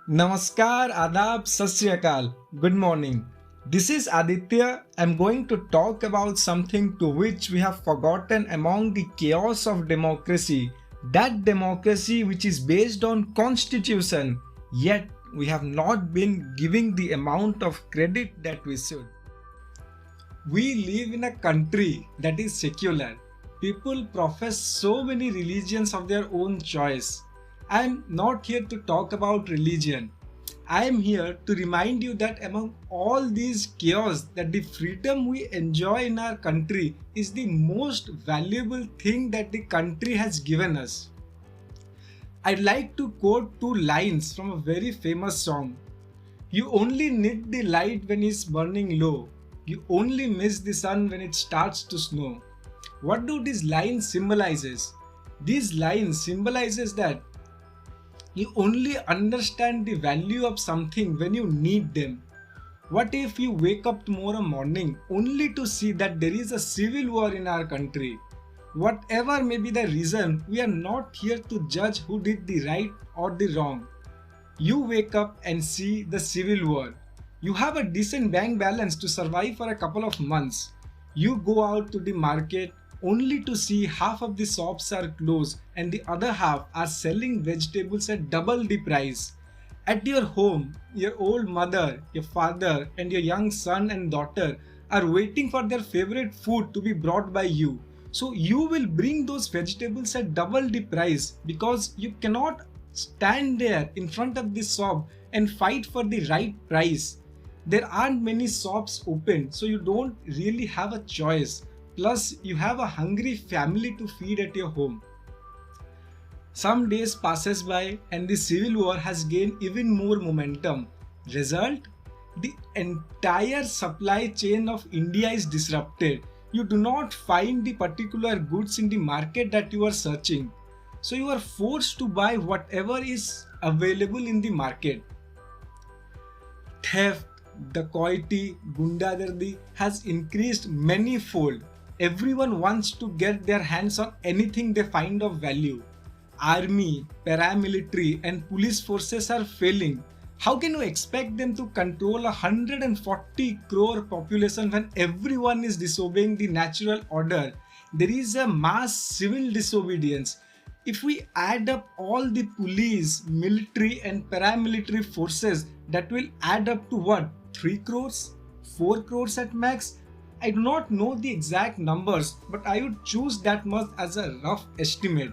Namaskar, Adab, Sat Sri Akal. Good morning. This is Aditya. I'm going to talk about something to which we have forgotten among the chaos of democracy. That democracy which is based on constitution. Yet we have not been giving the amount of credit that we should. We live in a country that is secular. People profess so many religions of their own choice. I am not here to talk about religion. I am here to remind you that among all these chaos, that the freedom we enjoy in our country is the most valuable thing that the country has given us. I'd like to quote two lines from a very famous song. You only need the light when it's burning low. You only miss the sun when it starts to snow. What do these lines symbolizes? These lines symbolizes that you only understand the value of something when you need them. What if you wake up tomorrow morning only to see that there is a civil war in our country? Whatever may be the reason, we are not here to judge who did the right or the wrong. You wake up and see the civil war. You have a decent bank balance to survive for a couple of months. You go out to the market only to see half of the shops are closed and the other half are selling vegetables at double the price. At your home, your old mother, your father, and your young son and daughter are waiting for their favorite food to be brought by you. So you will bring those vegetables at double the price because you cannot stand there in front of the shop and fight for the right price. There aren't many shops open, so you don't really have a choice. Plus, you have a hungry family to feed at your home. Some days passes by and the civil war has gained even more momentum. Result? The entire supply chain of India is disrupted. You do not find the particular goods in the market that you are searching. So you are forced to buy whatever is available in the market. Theft, dacoity, gundagardi has increased many-fold. Everyone wants to get their hands on anything they find of value. Army, paramilitary and police forces are failing. How can you expect them to control a 140 crore population when everyone is disobeying the natural order? There is a mass civil disobedience. If we add up all the police, military and paramilitary forces, that will add up to what? 3 crores? 4 crores at max? I do not know the exact numbers, but I would choose that much as a rough estimate.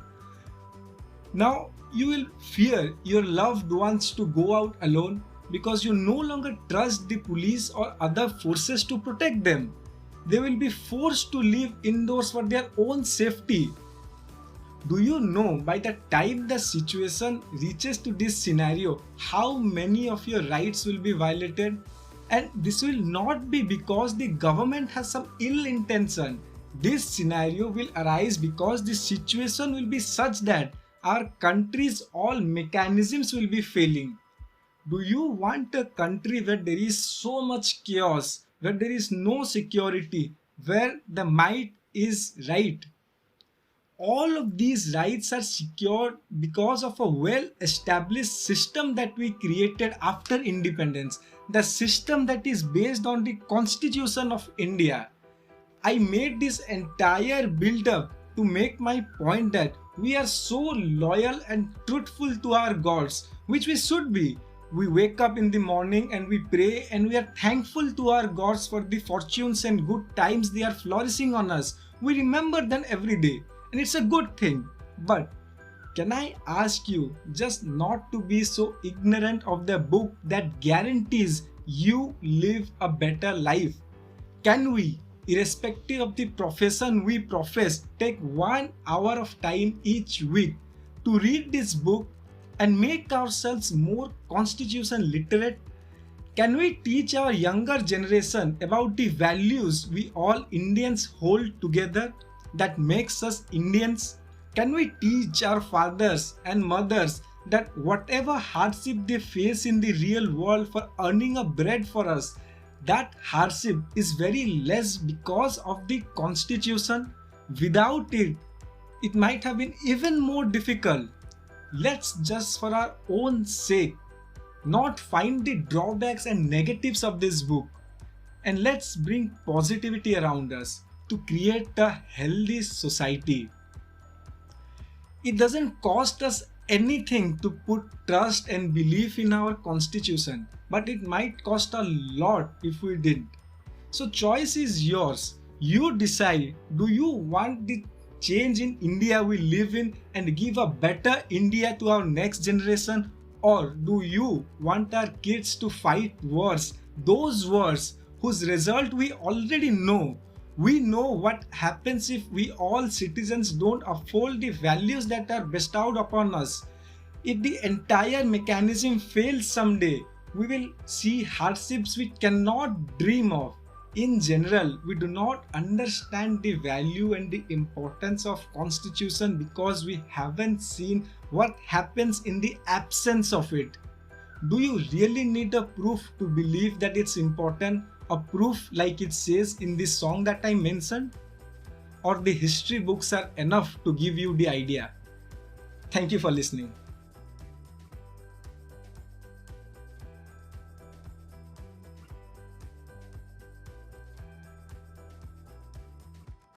Now, you will fear your loved ones to go out alone because you no longer trust the police or other forces to protect them. They will be forced to live indoors for their own safety. Do you know by the time the situation reaches to this scenario, how many of your rights will be violated? And this will not be because the government has some ill intention. This scenario will arise because the situation will be such that our country's all mechanisms will be failing. Do you want a country where there is so much chaos, where there is no security, where the might is right? All of these rights are secured because of a well-established system that we created after independence, the system that is based on the Constitution of India. I made this entire build-up to make my point that we are so loyal and truthful to our gods, which we should be. We wake up in the morning and we pray and we are thankful to our gods for the fortunes and good times they are flourishing on us. We remember them every day. And it's a good thing. But can I ask you just not to be so ignorant of the book that guarantees you live a better life? Can we, irrespective of the profession we profess, take 1 hour of time each week to read this book and make ourselves more constitution literate? Can we teach our younger generation about the values we all Indians hold together that makes us Indians? Can we teach our fathers and mothers that whatever hardship they face in the real world for earning a bread for us, that hardship is very less because of the constitution? Without it, it might have been even more difficult. Let's just for our own sake not find the drawbacks and negatives of this book, and let's bring positivity around us to create a healthy society. It doesn't cost us anything to put trust and belief in our constitution, but it might cost a lot if we didn't. So choice is yours. You decide, do you want the change in India we live in and give a better India to our next generation, or do you want our kids to fight wars, those wars whose result we already know? We know what happens if we all citizens don't uphold the values that are bestowed upon us. If the entire mechanism fails someday, we will see hardships we cannot dream of. In general, we do not understand the value and the importance of constitution because we haven't seen what happens in the absence of it. Do you really need a proof to believe that it's important? A proof like it says in this song that I mentioned? Or the history books are enough to give you the idea? Thank you for listening.